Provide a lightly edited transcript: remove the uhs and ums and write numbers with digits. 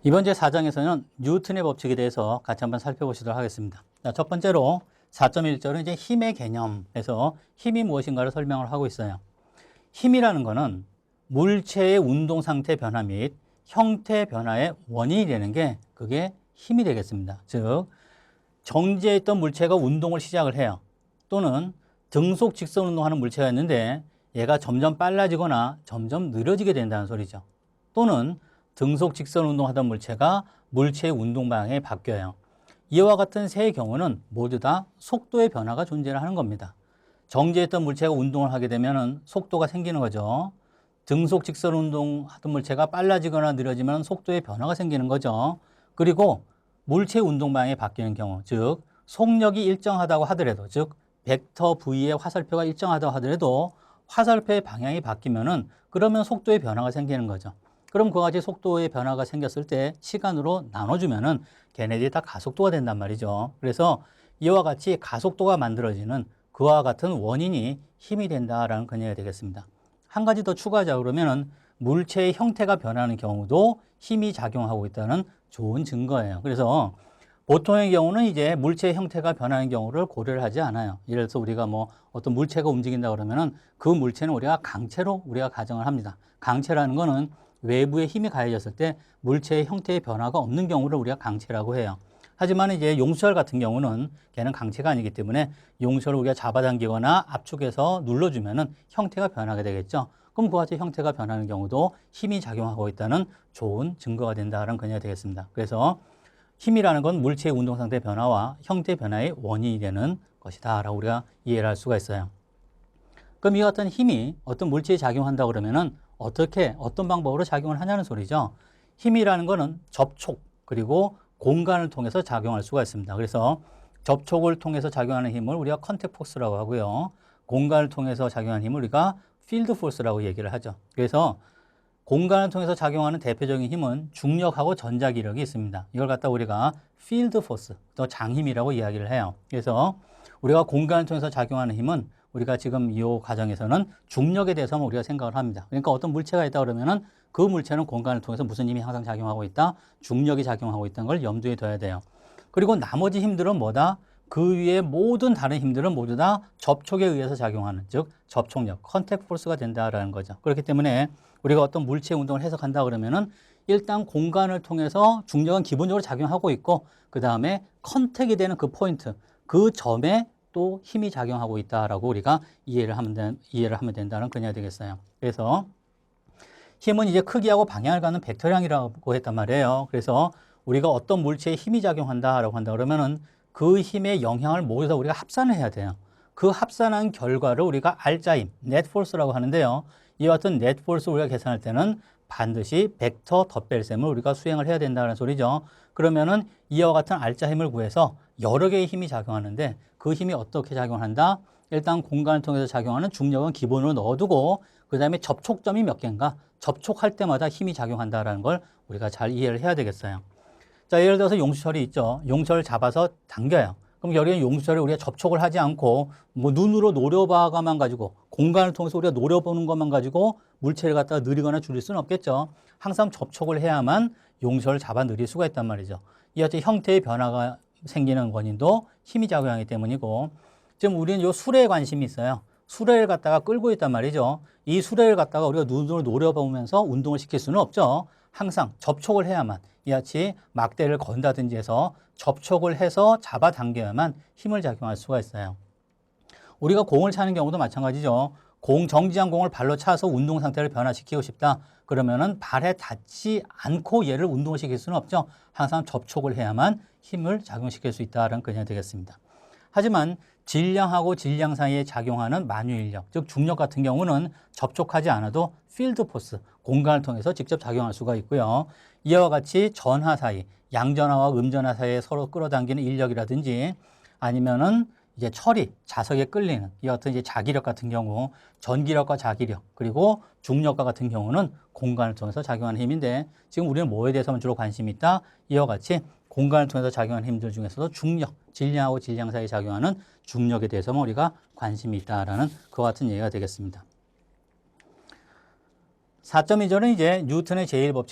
이번 제4장에서는 뉴턴의 법칙에 대해서 같이 한번 살펴보시도록 하겠습니다. 자, 첫 번째로 4.1절은 이제 힘의 개념에서 힘이 무엇인가를 설명을 하고 있어요. 힘이라는 것은 물체의 운동 상태 변화 및 형태 변화의 원인이 되는 게 그게 힘이 되겠습니다. 즉, 정지해 있던 물체가 운동을 시작을 해요. 또는 등속 직선 운동하는 물체가 있는데 얘가 점점 빨라지거나 점점 느려지게 된다는 소리죠. 또는 등속 직선 운동하던 물체가 물체의 운동 방향이 바뀌어요. 이와 같은 세 경우는 모두 다 속도의 변화가 존재하는 겁니다. 정지했던 물체가 운동을 하게 되면 속도가 생기는 거죠. 등속 직선 운동하던 물체가 빨라지거나 느려지면 속도의 변화가 생기는 거죠. 그리고 물체의 운동 방향이 바뀌는 경우, 즉 속력이 일정하다고 하더라도, 즉 벡터 V의 화살표가 일정하다고 하더라도 화살표의 방향이 바뀌면은 그러면 속도의 변화가 생기는 거죠. 그럼 그와 같이 속도의 변화가 생겼을 때 시간으로 나눠주면은 걔네들이 다 가속도가 된단 말이죠. 그래서 이와 같이 가속도가 만들어지는 그와 같은 원인이 힘이 된다라는 근거가 되겠습니다. 한 가지 더 추가하자 그러면은 물체의 형태가 변하는 경우도 힘이 작용하고 있다는 좋은 증거예요. 그래서 보통의 경우는 이제 물체의 형태가 변하는 경우를 고려를 하지 않아요. 예를 들어서 우리가 뭐 어떤 물체가 움직인다 그러면은 그 물체는 우리가 강체로 우리가 가정을 합니다. 강체라는 거는 외부에 힘이 가해졌을 때 물체의 형태의 변화가 없는 경우를 우리가 강체라고 해요. 하지만 이제 용수철 같은 경우는 걔는 강체가 아니기 때문에 용수철을 우리가 잡아당기거나 압축해서 눌러주면은 형태가 변하게 되겠죠. 그럼 그와 같이 형태가 변하는 경우도 힘이 작용하고 있다는 좋은 증거가 된다는 근거가 되겠습니다. 그래서 힘이라는 건 물체의 운동 상태 변화와 형태 변화의 원인이 되는 것이다 라고 우리가 이해를 할 수가 있어요. 그럼 이 같은 힘이 어떤 물체에 작용한다 그러면은 어떻게 어떤 방법으로 작용을 하냐는 소리죠. 힘이라는 거는 접촉 그리고 공간을 통해서 작용할 수가 있습니다. 그래서 접촉을 통해서 작용하는 힘을 우리가 컨택 포스라고 하고요. 공간을 통해서 작용하는 힘을 우리가 필드 포스라고 얘기를 하죠. 그래서 공간을 통해서 작용하는 대표적인 힘은 중력하고 전자기력이 있습니다. 이걸 갖다 우리가 필드 포스, 또 장힘이라고 이야기를 해요. 그래서 우리가 공간을 통해서 작용하는 힘은 우리가 지금 이 과정에서는 중력에 대해서만 우리가 생각을 합니다. 그러니까 어떤 물체가 있다 그러면은 그 물체는 공간을 통해서 무슨 힘이 항상 작용하고 있다? 중력이 작용하고 있다는 걸 염두에 둬야 돼요. 그리고 나머지 힘들은 뭐다? 그 위에 모든 다른 힘들은 모두 다 접촉에 의해서 작용하는, 즉 접촉력, 컨택 포스가 된다라는 거죠. 그렇기 때문에 우리가 어떤 물체의 운동을 해석한다 그러면은 일단 공간을 통해서 중력은 기본적으로 작용하고 있고 그 다음에 컨택이 되는 그 포인트, 그 점에 또 힘이 작용하고 있다라고 우리가 이해를 하면 된다는 그녀가 되겠어요. 그래서 힘은 이제 크기하고 방향을 갖는 벡터량이라고 했단 말이에요. 그래서 우리가 어떤 물체에 힘이 작용한다라고 한다 그러면은 그 힘의 영향을 모두 다 우리가 합산을 해야 돼요. 그 합산한 결과를 우리가 알짜힘, 넷포스라고 하는데요. 이와 같은 넷포스 우리가 계산할 때는 반드시 벡터 덧뺄셈을 우리가 수행을 해야 된다는 소리죠. 그러면은 이와 같은 알짜힘을 구해서 여러 개의 힘이 작용하는데 그 힘이 어떻게 작용한다? 일단 공간을 통해서 작용하는 중력은 기본으로 넣어두고 그 다음에 접촉점이 몇 개인가? 접촉할 때마다 힘이 작용한다는 걸 우리가 잘 이해를 해야 되겠어요. 자, 예를 들어서 용수철이 있죠. 용수철을 잡아서 당겨요. 그럼 여기에 용수철을 우리가 접촉을 하지 않고 뭐 눈으로 노려봐가만 가지고 공간을 통해서 우리가 노려보는 것만 가지고 물체를 갖다가 느리거나 줄일 수는 없겠죠. 항상 접촉을 해야만 용수철을 잡아 느릴 수가 있단 말이죠. 이와 같이 형태의 변화가 생기는 원인도 힘이 작용하기 때문이고 지금 우리는 요 수레에 관심이 있어요. 수레를 갖다가 끌고 있단 말이죠. 이 수레를 갖다가 우리가 눈으로 노려보면서 운동을 시킬 수는 없죠. 항상 접촉을 해야만 이와 같이 막대를 건다든지 해서 접촉을 해서 잡아당겨야만 힘을 작용할 수가 있어요. 우리가 공을 차는 경우도 마찬가지죠. 정지한 공을 발로 차서 운동 상태를 변화시키고 싶다. 그러면은 발에 닿지 않고 얘를 운동을 시킬 수는 없죠. 항상 접촉을 해야만 힘을 작용시킬 수 있다는 그냥 되겠습니다. 하지만 질량하고 질량 사이에 작용하는 만유인력, 즉 중력 같은 경우는 접촉하지 않아도 필드 포스, 공간을 통해서 직접 작용할 수가 있고요. 이와 같이 전하 사이, 양전하와 음전하 사이에 서로 끌어당기는 인력이라든지 아니면은 이제 철이 자석에 끌리는 이 같은 이제 자기력 같은 경우 전기력과 자기력 그리고 중력과 같은 경우는 공간을 통해서 작용하는 힘인데 지금 우리는 뭐에 대해서만 주로 관심이 있다? 이와 같이 공간을 통해서 작용하는 힘들 중에서도 중력, 질량하고 질량 사이에 작용하는 중력에 대해서만 우리가 관심이 있다라는 그와 같은 얘기가 되겠습니다. 4.2절은 이제 뉴턴의 제1법칙